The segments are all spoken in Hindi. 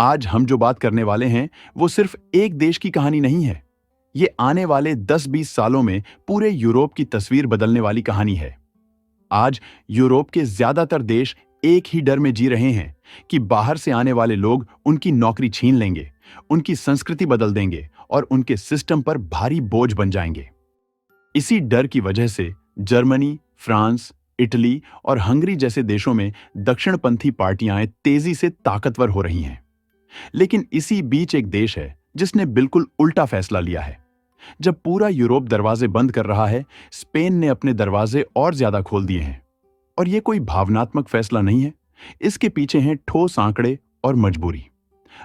आज हम जो बात करने वाले हैं वो सिर्फ एक देश की कहानी नहीं है। ये आने वाले 10-20 सालों में पूरे यूरोप की तस्वीर बदलने वाली कहानी है। आज यूरोप के ज्यादातर देश एक ही डर में जी रहे हैं कि बाहर से आने वाले लोग उनकी नौकरी छीन लेंगे, उनकी संस्कृति बदल देंगे और उनके सिस्टम पर भारी बोझ बन जाएंगे। इसी डर की वजह से जर्मनी, फ्रांस, इटली और हंगरी जैसे देशों में दक्षिणपंथी पार्टियां तेजी से ताकतवर हो रही हैं। लेकिन इसी बीच एक देश है जिसने बिल्कुल उल्टा फैसला लिया है। जब पूरा यूरोप दरवाजे बंद कर रहा है, स्पेन ने अपने दरवाजे और ज्यादा खोल दिए हैं। और यह कोई भावनात्मक फैसला नहीं है, इसके पीछे हैं ठोस आंकड़े और मजबूरी।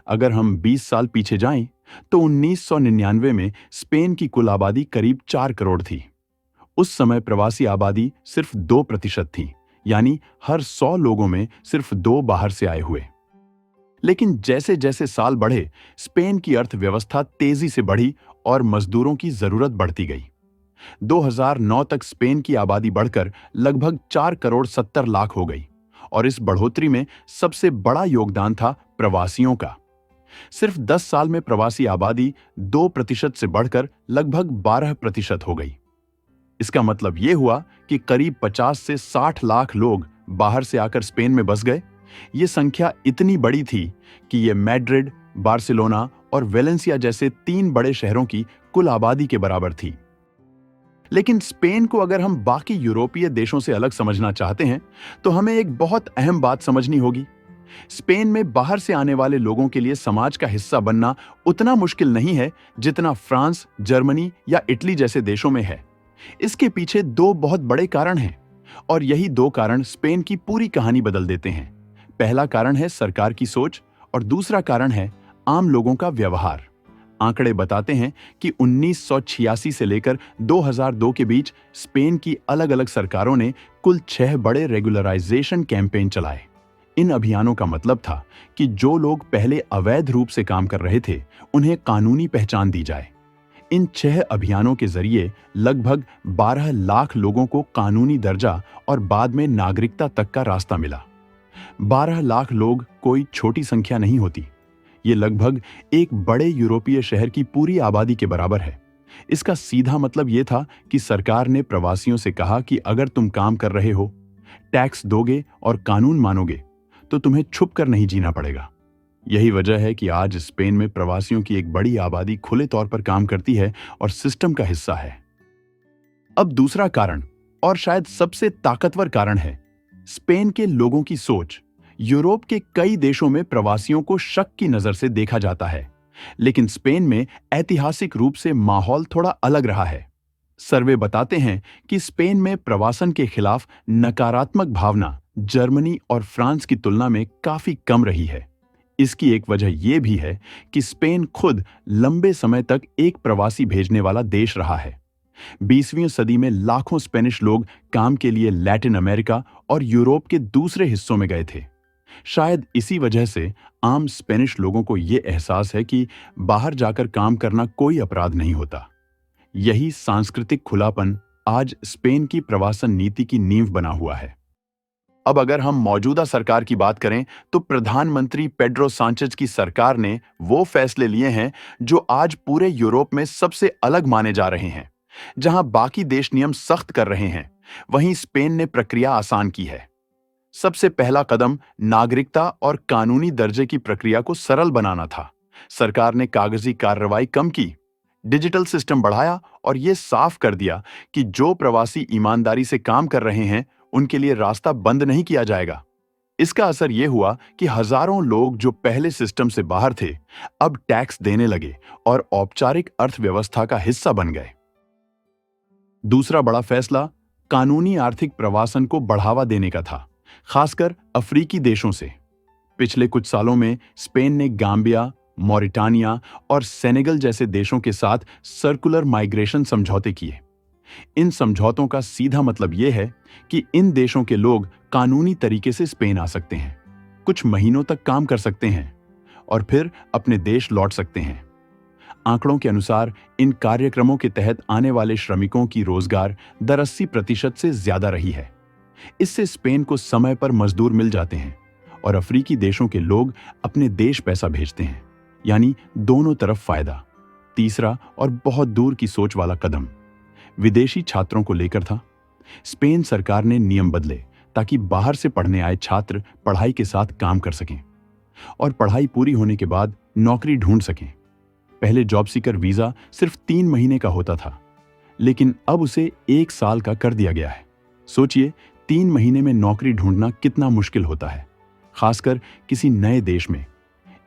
अगर हम 20 साल पीछे जाएं, तो 1999 में स्पेन की कुल आबादी करीब 4 करोड़ थी। उस समय प्रवासी आबादी सिर्फ 2% थी, यानी हर 100 लोगों में सिर्फ 2 बाहर से आए हुए। लेकिन जैसे जैसे साल बढ़े, स्पेन की अर्थव्यवस्था तेजी से बढ़ी और मजदूरों की जरूरत बढ़ती गई। 2009 तक स्पेन की आबादी बढ़कर लगभग 4 करोड़ 70 लाख हो गई और इस बढ़ोतरी में सबसे बड़ा योगदान था प्रवासियों का। सिर्फ 10 साल में प्रवासी आबादी 2% से बढ़कर लगभग 12% हो गई। इसका मतलब यह हुआ कि करीब 50 से 60 लाख लोग बाहर से आकर स्पेन में बस गए। ये संख्या इतनी बड़ी थी कि ये मैड्रिड, बार्सिलोना और वेलेंसिया जैसे 3 बड़े शहरों की कुल आबादी के बराबर थी। लेकिन स्पेन को अगर हम बाकी यूरोपीय देशों से अलग समझना चाहते हैं, तो हमें एक बहुत अहम बात समझनी होगी। स्पेन में बाहर से आने वाले लोगों के लिए समाज का हिस्सा बनना उतना मुश्किल नहीं है जितना फ्रांस, जर्मनी या इटली जैसे देशों में है। इसके पीछे 2 बहुत बड़े कारण हैं और यही 2 कारण स्पेन की पूरी कहानी बदल देते हैं। पहला कारण है सरकार की सोच और दूसरा कारण है आम लोगों का व्यवहार। आंकड़े बताते हैं कि 1986 से लेकर 2002 के बीच स्पेन की अलग-अलग सरकारों ने कुल 6 बड़े रेगुलराइजेशन कैंपेन चलाए। इन अभियानों का मतलब था कि जो लोग पहले अवैध रूप से काम कर रहे थे, उन्हें कानूनी पहचान दी जाए। इन 6 अभियानों के जरिए लगभग 12 लाख लोगों को कानूनी दर्जा और बाद में नागरिकता तक का रास्ता मिला। 12 लाख लोग कोई छोटी संख्या नहीं होती। ये लगभग एक बड़े यूरोपीय शहर की पूरी आबादी के बराबर है। इसका सीधा मतलब यह था कि सरकार ने प्रवासियों से कहा कि अगर तुम काम कर रहे हो, टैक्स दोगे और कानून मानोगे, तो तुम्हें छुप कर नहीं जीना पड़ेगा। यही वजह है कि आज स्पेन में प्रवासियों की एक बड़ी आबादी खुले तौर पर काम करती है और सिस्टम का हिस्सा है। अब दूसरा कारण, और शायद सबसे ताकतवर कारण है स्पेन के लोगों की सोच। यूरोप के कई देशों में प्रवासियों को शक की नजर से देखा जाता है, लेकिन स्पेन में ऐतिहासिक रूप से माहौल थोड़ा अलग रहा है। सर्वे बताते हैं कि स्पेन में प्रवासन के खिलाफ नकारात्मक भावना जर्मनी और फ्रांस की तुलना में काफी कम रही है। इसकी एक वजह यह भी है कि स्पेन खुद लंबे समय तक एक प्रवासी भेजने वाला देश रहा है। 20वीं सदी में लाखों स्पेनिश लोग काम के लिए लैटिन अमेरिका और यूरोप के दूसरे हिस्सों में गए थे। शायद इसी वजह से आम स्पेनिश लोगों को यह एहसास है कि बाहर जाकर काम करना कोई अपराध नहीं होता। यही सांस्कृतिक खुलापन आज स्पेन की प्रवासन नीति की नींव बना हुआ है। अब अगर हम मौजूदा सरकार की बात करें, तो प्रधानमंत्री पेड्रो सांचेज की सरकार ने वो फैसले लिए हैं जो आज पूरे यूरोप में सबसे अलग माने जा रहे हैं। जहां बाकी देश नियम सख्त कर रहे हैं, वहीं स्पेन ने प्रक्रिया आसान की है। सबसे पहला कदम नागरिकता और कानूनी दर्जे की प्रक्रिया को सरल बनाना था। सरकार ने कागजी कार्रवाई कम की, डिजिटल सिस्टम बढ़ाया और यह साफ कर दिया कि जो प्रवासी ईमानदारी से काम कर रहे हैं, उनके लिए रास्ता बंद नहीं किया जाएगा। इसका असर यह हुआ कि हजारों लोग जो पहले सिस्टम से बाहर थे, अब टैक्स देने लगे और औपचारिक अर्थव्यवस्था का हिस्सा बन गए। दूसरा बड़ा फैसला कानूनी आर्थिक प्रवासन को बढ़ावा देने का था, खासकर अफ्रीकी देशों से। पिछले कुछ सालों में स्पेन ने गाम्बिया, मॉरिटानिया और सेनेगल जैसे देशों के साथ सर्कुलर माइग्रेशन समझौते किए। इन समझौतों का सीधा मतलब यह है कि इन देशों के लोग कानूनी तरीके से स्पेन आ सकते हैं, कुछ महीनों तक काम कर सकते हैं और फिर अपने देश लौट सकते हैं। आंकड़ों के अनुसार इन कार्यक्रमों के तहत आने वाले श्रमिकों की रोजगार दर 80% से ज्यादा रही है। इससे स्पेन को समय पर मजदूर मिल जाते हैं और अफ्रीकी देशों के लोग अपने देश पैसा भेजते हैं, यानी दोनों तरफ फायदा। तीसरा और बहुत दूर की सोच वाला कदम विदेशी छात्रों को लेकर था। स्पेन सरकार ने नियम बदले ताकि बाहर से पढ़ने आए छात्र पढ़ाई के साथ काम कर सकें और पढ़ाई पूरी होने के बाद नौकरी ढूंढ सकें। पहले जॉब सीकर वीजा सिर्फ 3 महीने का होता था, लेकिन अब उसे 1 साल का कर दिया गया है। सोचिए, 3 महीने में नौकरी ढूंढना कितना मुश्किल होता है, खासकर किसी नए देश में।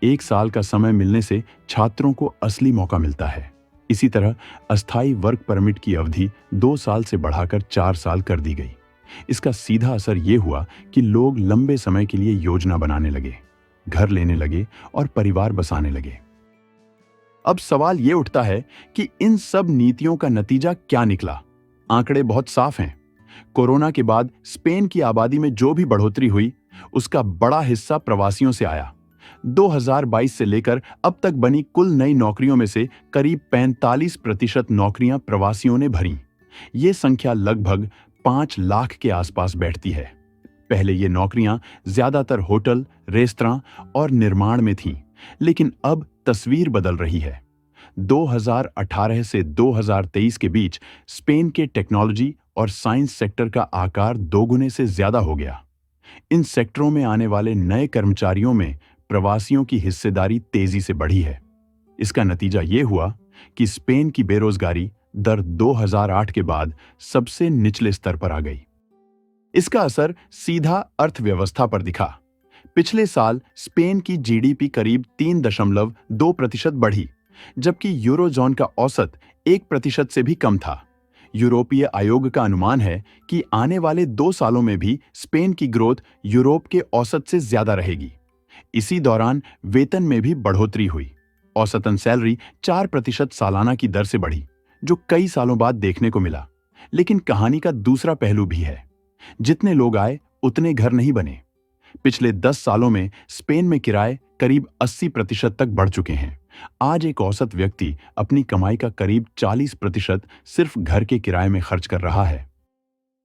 1 साल का समय मिलने से छात्रों को असली मौका मिलता है। इसी तरह अस्थायी वर्क परमिट की अवधि 2 साल से बढ़ाकर 4 साल कर दी गई। इसका सीधा असर यह हुआ कि लोग लंबे समय के लिए योजना बनाने लगे, घर लेने लगे और परिवार बसाने लगे। अब सवाल यह उठता है कि इन सब नीतियों का नतीजा क्या निकला? आंकड़े बहुत साफ हैं। कोरोना के बाद स्पेन की आबादी में जो भी बढ़ोतरी हुई, उसका बड़ा हिस्सा प्रवासियों से आया। 2022 से लेकर अब तक बनी कुल नई नौकरियों में से करीब 45% नौकरियां प्रवासियों ने भरी। ये संख्या लगभग 5 लाख के आसपास बैठती है। पहले ये नौकरियां ज्यादातर होटल, रेस्तरां और निर्माण में थीं, लेकिन अब तस्वीर बदल रही है। 2018 से 2023 के बीच स्पेन के टेक्नोलॉजी और साइंस सेक्टर का आकार 2 गुने से ज्यादा हो गया। इन सेक्टरों में आने वाले नए कर्मचारियों में प्रवासियों की हिस्सेदारी तेजी से बढ़ी है। इसका नतीजा ये हुआ कि स्पेन की बेरोजगारी दर 2008 के बाद सबसे निचले स्तर पर आ गई। इसका असर सीधा अर्थव्यवस्था पर दिखा। पिछले साल स्पेन की जीडीपी करीब 3.2% बढ़ी, जबकि यूरोजोन का औसत 1% से भी कम था। यूरोपीय आयोग का अनुमान है कि आने वाले 2 सालों में भी स्पेन की ग्रोथ यूरोप के औसत से ज्यादा रहेगी। इसी दौरान वेतन में भी बढ़ोतरी हुई। औसतन सैलरी 4% सालाना की दर से बढ़ी, जो कई सालों बाद देखने को मिला। लेकिन कहानी का दूसरा पहलू भी है। जितने लोग आए, उतने घर नहीं बने। पिछले 10 सालों में स्पेन में किराए करीब 80% तक बढ़ चुके हैं। आज एक औसत व्यक्ति अपनी कमाई का करीब 40% सिर्फ घर के किराए में खर्च कर रहा है।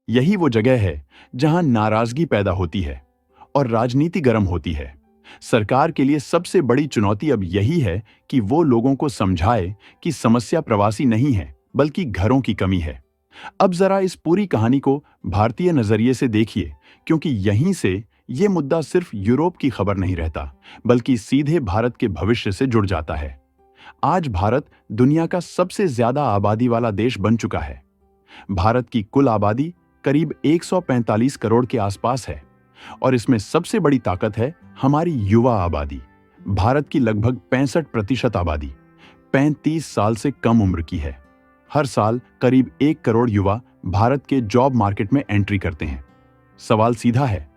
यही वो जगह है जहां नाराजगी पैदा होती है और राजनीति गर्म होती है। सरकार के लिए सबसे बड़ी चुनौती अब यही है कि वो लोगों को समझाए कि समस्या प्रवासी नहीं है, बल्कि घरों की कमी है। अब जरा इस पूरी कहानी को भारतीय नजरिए से देखिए, क्योंकि यहीं से ये मुद्दा सिर्फ यूरोप की खबर नहीं रहता, बल्कि सीधे भारत के भविष्य से जुड़ जाता है। आज भारत दुनिया का सबसे ज्यादा आबादी वाला देश बन चुका है। भारत की कुल आबादी करीब 145 करोड़ के आसपास है और इसमें सबसे बड़ी ताकत है हमारी युवा आबादी। भारत की लगभग 65% आबादी 35 साल से कम उम्र की है। हर साल करीब 1 करोड़ युवा भारत के जॉब मार्केट में एंट्री करते हैं। सवाल सीधा है,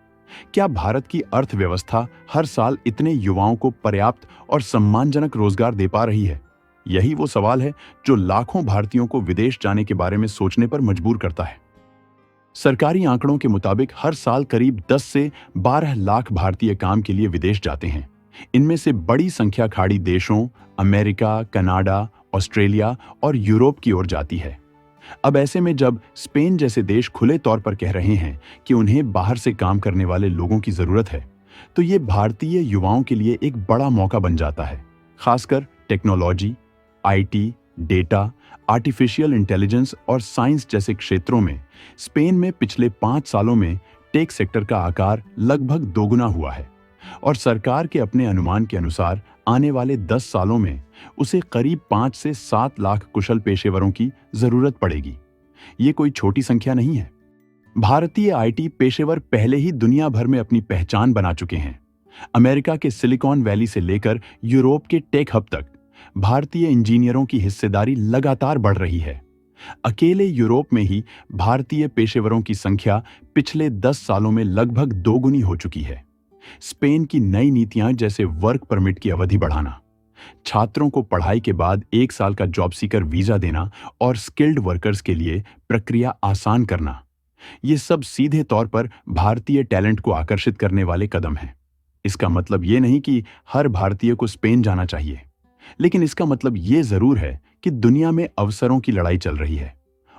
क्या भारत की अर्थव्यवस्था हर साल इतने युवाओं को पर्याप्त और सम्मानजनक रोजगार दे पा रही है? यही वो सवाल है जो लाखों भारतीयों को विदेश जाने के बारे में सोचने पर मजबूर करता है। सरकारी आंकड़ों के मुताबिक हर साल करीब 10 से 12 लाख भारतीय काम के लिए विदेश जाते हैं। इनमें से बड़ी संख्या खाड़ी देशों, अमेरिका, कनाडा, ऑस्ट्रेलिया और यूरोप की ओर जाती है। अब ऐसे में जब स्पेन जैसे देश खुले तौर पर कह रहे हैं कि उन्हें बाहर से काम करने वाले लोगों की जरूरत है, तो ये भारतीय युवाओं के लिए एक बड़ा मौका बन जाता है। खासकर technology, IT, data, artificial intelligence और साइंस जैसे क्षेत्रों में स्पेन में पिछले 5 सालों में टेक सेक्टर का आकार लगभग दोगुना हुआ है और सरकार के अपने अनुमान के अनुसार आने वाले 10 सालों में उसे करीब 5 से 7 लाख कुशल पेशेवरों की जरूरत पड़ेगी। ये कोई छोटी संख्या नहीं है। भारतीय आईटी पेशेवर पहले ही दुनिया भर में अपनी पहचान बना चुके हैं। अमेरिका के सिलिकॉन वैली से लेकर यूरोप के टेक हब तक भारतीय इंजीनियरों की हिस्सेदारी लगातार बढ़ रही है। अकेले यूरोप में ही भारतीय पेशेवरों की संख्या पिछले 10 सालों में लगभग दोगुनी हो चुकी है। स्पेन की नई नीतियां जैसे वर्क परमिट की अवधि बढ़ाना, छात्रों को पढ़ाई के बाद 1 साल का जॉब सीकर वीजा देना और स्किल्ड वर्कर्स के लिए प्रक्रिया आसान करना, ये सब सीधे तौर पर भारतीय टैलेंट को आकर्षित करने वाले कदम हैं। इसका मतलब ये नहीं कि हर भारतीय को स्पेन जाना चाहिए, लेकिन इसका मतलब ये जरूर है कि दुनिया में अवसरों की लड़ाई चल रही है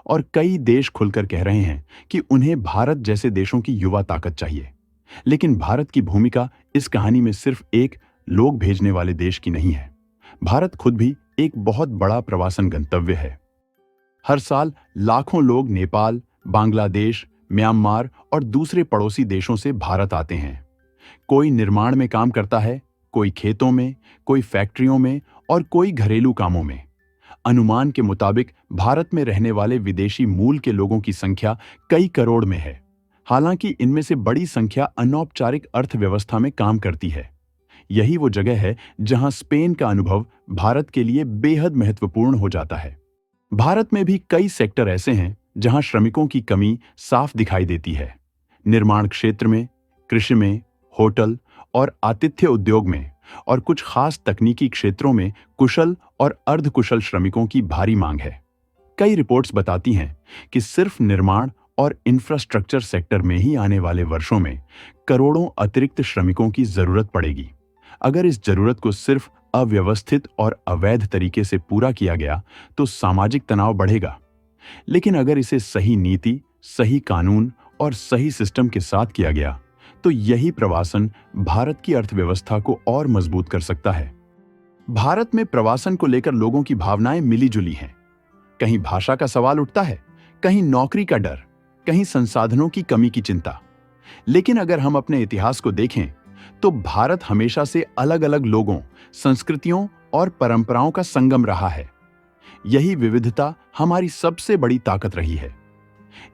और कई देश खुलकर कह रहे हैं कि उन्हें भारत जैसे देशों की युवा ताकत चाहिए। लेकिन भारत की भूमिका इस कहानी में सिर्फ एक लोग भेजने वाले देश की नहीं है। भारत खुद भी एक बहुत बड़ा प्रवासन गंतव्य है। हर साल लाखों लोग नेपाल, बांग्लादेश, म्यांमार और दूसरे पड़ोसी देशों से भारत आते हैं। कोई निर्माण में काम करता है, कोई खेतों में, कोई फैक्ट्रियों में और कोई घरेलू कामों में। अनुमान के मुताबिक भारत में रहने वाले विदेशी मूल के लोगों की संख्या कई करोड़ में है। हालांकि इनमें से बड़ी संख्या अनौपचारिक अर्थव्यवस्था में काम करती है। यही वो जगह है जहां स्पेन का अनुभव भारत के लिए बेहद महत्वपूर्ण हो जाता है। भारत में भी कई सेक्टर ऐसे हैं जहां श्रमिकों की कमी साफ दिखाई देती है। निर्माण क्षेत्र में, कृषि में, होटल और आतिथ्य उद्योग में और कुछ खास तकनीकी क्षेत्रों में कुशल और अर्धकुशल श्रमिकों की भारी मांग है। कई रिपोर्ट्स बताती हैं कि सिर्फ निर्माण और इंफ्रास्ट्रक्चर सेक्टर में ही आने वाले वर्षों में करोड़ों अतिरिक्त श्रमिकों की जरूरत पड़ेगी। अगर इस जरूरत को सिर्फ अव्यवस्थित और अवैध तरीके से पूरा किया गया तो सामाजिक तनाव बढ़ेगा। लेकिन अगर इसे सही नीति, सही कानून और सही सिस्टम के साथ किया गया तो यही प्रवासन भारत की अर्थव्यवस्था को और मजबूत कर सकता है। भारत में प्रवासन को लेकर लोगों की भावनाएं मिली-जुली हैं। कहीं भाषा का सवाल उठता है, कहीं नौकरी का डर, कहीं संसाधनों की कमी की चिंता। लेकिन अगर हम अपने इतिहास को देखें तो भारत हमेशा से अलग-अलग लोगों, संस्कृतियों और परंपराओं का संगम रहा है। यही विविधता हमारी सबसे बड़ी ताकत रही है।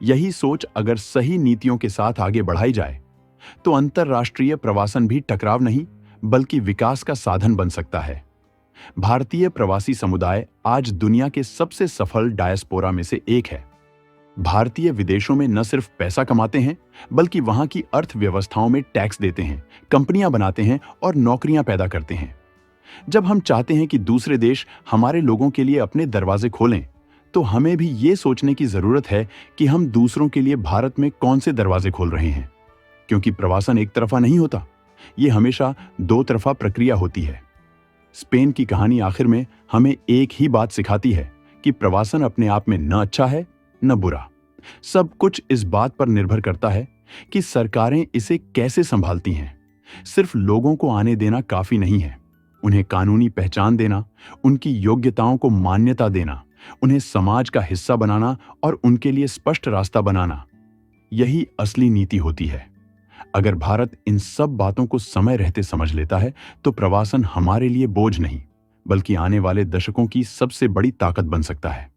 यही सोच अगर सही नीतियों के साथ आगे बढ़ाई जाए तो अंतर्राष्ट्रीय प्रवासन भी टकराव नहीं बल्कि विकास का साधन बन सकता है। भारतीय प्रवासी समुदाय आज दुनिया के सबसे सफल डायस्पोरा में से एक है। भारतीय विदेशों में न सिर्फ पैसा कमाते हैं बल्कि वहां की अर्थव्यवस्थाओं में टैक्स देते हैं, कंपनियां बनाते हैं और नौकरियां पैदा करते हैं। जब हम चाहते हैं कि दूसरे देश हमारे लोगों के लिए अपने दरवाजे खोलें तो हमें भी ये सोचने की जरूरत है कि हम दूसरों के लिए भारत में कौन से दरवाजे खोल रहे हैं। क्योंकि प्रवासन एक तरफा नहीं होता, ये हमेशा दो तरफा प्रक्रिया होती है। स्पेन की कहानी आखिर में हमें एक ही बात सिखाती है कि प्रवासन अपने आप में न अच्छा है न बुरा। सब कुछ इस बात पर निर्भर करता है कि सरकारें इसे कैसे संभालती हैं। सिर्फ लोगों को आने देना काफी नहीं है, उन्हें कानूनी पहचान देना, उनकी योग्यताओं को मान्यता देना, उन्हें समाज का हिस्सा बनाना और उनके लिए स्पष्ट रास्ता बनाना, यही असली नीति होती है। अगर भारत इन सब बातों को समय रहते समझ लेता है तो प्रवासन हमारे लिए बोझ नहीं बल्कि आने वाले दशकों की सबसे बड़ी ताकत बन सकता है।